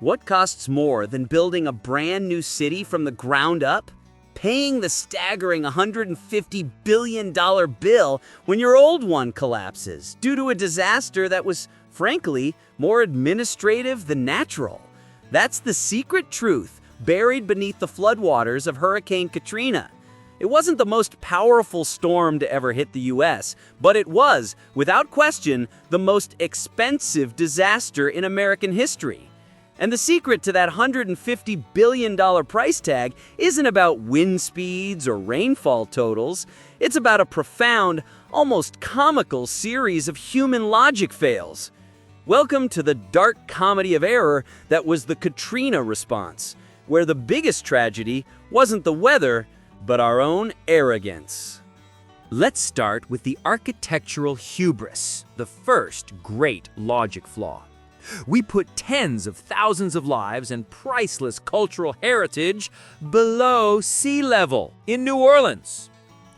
What costs more than building a brand new city from the ground up? Paying the staggering $150 billion bill when your old one collapses due to a disaster that was, frankly, more administrative than natural. That's the secret truth buried beneath the floodwaters of Hurricane Katrina. It wasn't the most powerful storm to ever hit the US, but it was, without question, the most expensive disaster in American history. And the secret to that $150 billion price tag isn't about wind speeds or rainfall totals. It's about a profound, almost comical series of human logic fails. Welcome to the dark comedy of error that was the Katrina response, where the biggest tragedy wasn't the weather, but our own arrogance. Let's start with the architectural hubris, the first great logic flaw. We put tens of thousands of lives and priceless cultural heritage below sea level in New Orleans.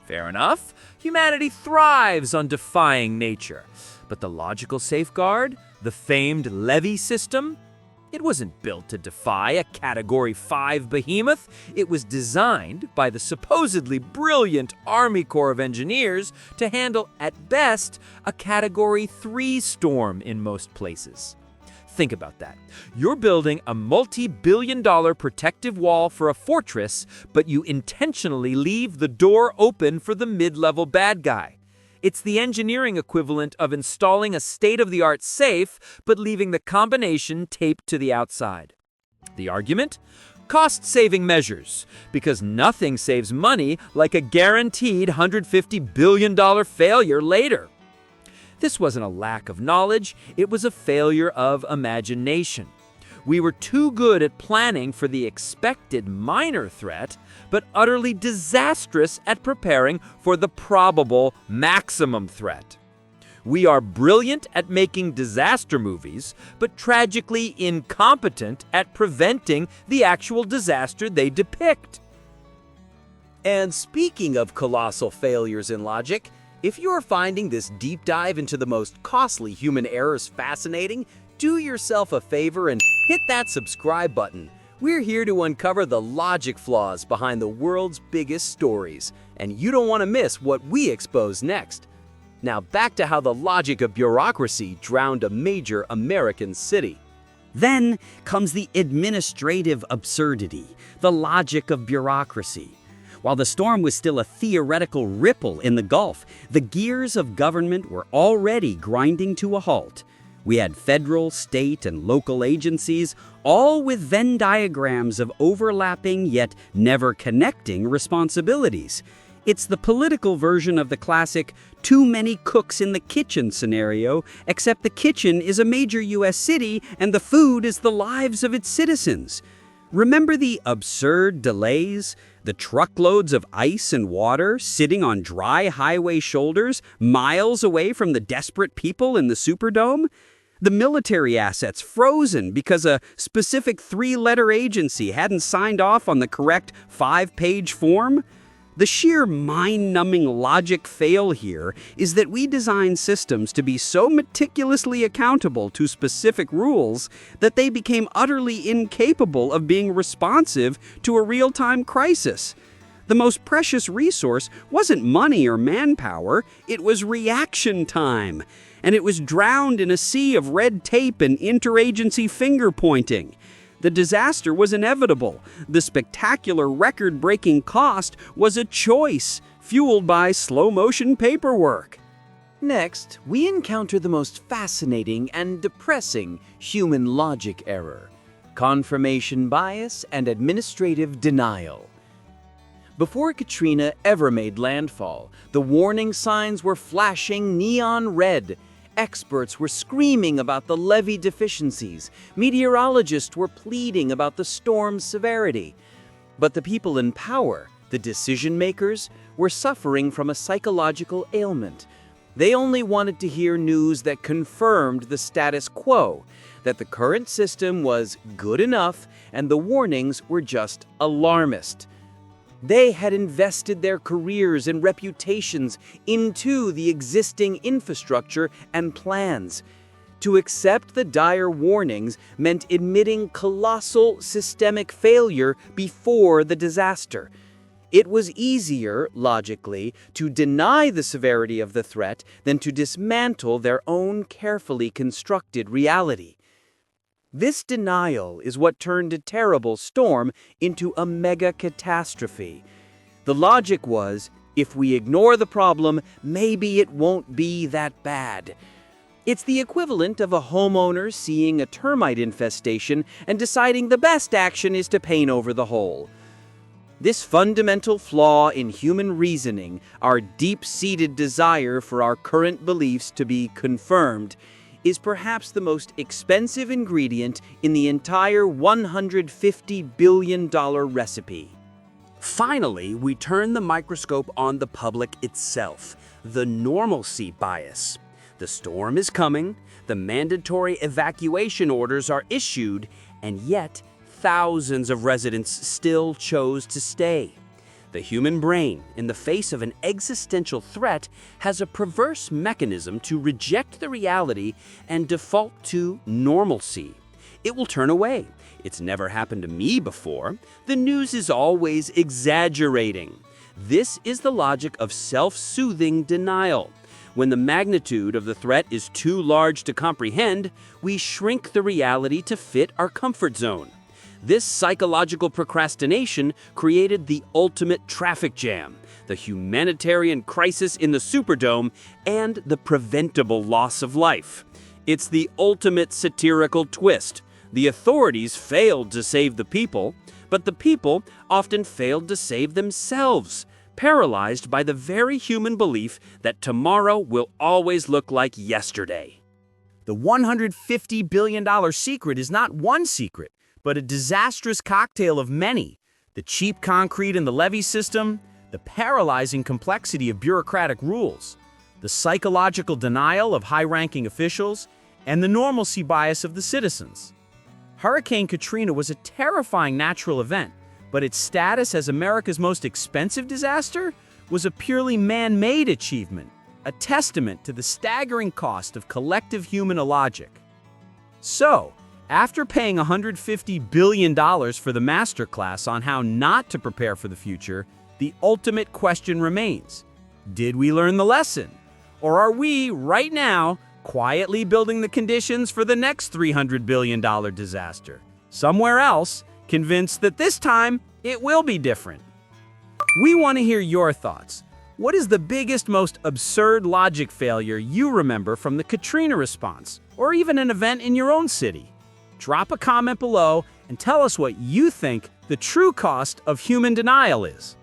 Fair enough, humanity thrives on defying nature. But the logical safeguard, the famed Levee system, it wasn't built to defy a Category 5 behemoth. It was designed by the supposedly brilliant Army Corps of Engineers to handle, at best, a Category 3 storm in most places. Think about that. You're building a multi-billion-dollar protective wall for a fortress, but you intentionally leave the door open for the mid-level bad guy. It's the engineering equivalent of installing a state-of-the-art safe, but leaving the combination taped to the outside. The argument? Cost-saving measures, because nothing saves money like a guaranteed $150 billion failure later. This wasn't a lack of knowledge, it was a failure of imagination. We were too good at planning for the expected minor threat, but utterly disastrous at preparing for the probable maximum threat. We are brilliant at making disaster movies, but tragically incompetent at preventing the actual disaster they depict. And speaking of colossal failures in logic, if you're finding this deep dive into the most costly human errors fascinating, do yourself a favor and hit that subscribe button. We're here to uncover the logic flaws behind the world's biggest stories, and you don't want to miss what we expose next. Now back to how the logic of bureaucracy drowned a major American city. Then comes the administrative absurdity, the logic of bureaucracy. While the storm was still a theoretical ripple in the Gulf, the gears of government were already grinding to a halt. We had federal, state, and local agencies, all with Venn diagrams of overlapping yet never connecting responsibilities. It's the political version of the classic too many cooks in the kitchen scenario, except the kitchen is a major U.S. city and the food is the lives of its citizens. Remember the absurd delays? The truckloads of ice and water sitting on dry highway shoulders miles away from the desperate people in the Superdome? The military assets frozen because a specific 3-letter agency hadn't signed off on the correct 5-page form? The sheer mind-numbing logic fail here is that we design systems to be so meticulously accountable to specific rules that they became utterly incapable of being responsive to a real-time crisis. The most precious resource wasn't money or manpower, it was reaction time. And it was drowned in a sea of red tape and interagency finger-pointing. The disaster was inevitable. The spectacular record-breaking cost was a choice, fueled by slow-motion paperwork. Next, we encounter the most fascinating and depressing human logic error: confirmation bias and administrative denial. Before Katrina ever made landfall, the warning signs were flashing neon red. Experts were screaming about the levee deficiencies. Meteorologists were pleading about the storm's severity. But the people in power, the decision makers, were suffering from a psychological ailment. They only wanted to hear news that confirmed the status quo, that the current system was good enough and the warnings were just alarmist. They had invested their careers and reputations into the existing infrastructure and plans. To accept the dire warnings meant admitting colossal systemic failure before the disaster. It was easier, logically, to deny the severity of the threat than to dismantle their own carefully constructed reality. This denial is what turned a terrible storm into a mega catastrophe. The logic was, if we ignore the problem, maybe it won't be that bad. It's the equivalent of a homeowner seeing a termite infestation and deciding the best action is to paint over the hole. This fundamental flaw in human reasoning, our deep-seated desire for our current beliefs to be confirmed, is perhaps the most expensive ingredient in the entire $150 billion recipe. Finally, we turn the microscope on the public itself, the normalcy bias. The storm is coming, the mandatory evacuation orders are issued, and yet thousands of residents still chose to stay. The human brain, in the face of an existential threat, has a perverse mechanism to reject the reality and default to normalcy. It will turn away. It's never happened to me before. The news is always exaggerating. This is the logic of self-soothing denial. When the magnitude of the threat is too large to comprehend, we shrink the reality to fit our comfort zone. This psychological procrastination created the ultimate traffic jam, the humanitarian crisis in the Superdome, and the preventable loss of life. It's the ultimate satirical twist. The authorities failed to save the people, but the people often failed to save themselves, paralyzed by the very human belief that tomorrow will always look like yesterday. The $150 billion secret is not one secret, but a disastrous cocktail of many. The cheap concrete in the levee system, the paralyzing complexity of bureaucratic rules, the psychological denial of high-ranking officials, and the normalcy bias of the citizens. Hurricane Katrina was a terrifying natural event, but its status as America's most expensive disaster was a purely man-made achievement, a testament to the staggering cost of collective human illogic. So, after paying $150 billion for the masterclass on how not to prepare for the future, the ultimate question remains: did we learn the lesson? Or are we, right now, quietly building the conditions for the next $300 billion disaster? Somewhere else, convinced that this time it will be different. We want to hear your thoughts. What is the biggest, most absurd logic failure you remember from the Katrina response, or even an event in your own city? Drop a comment below and tell us what you think the true cost of human denial is.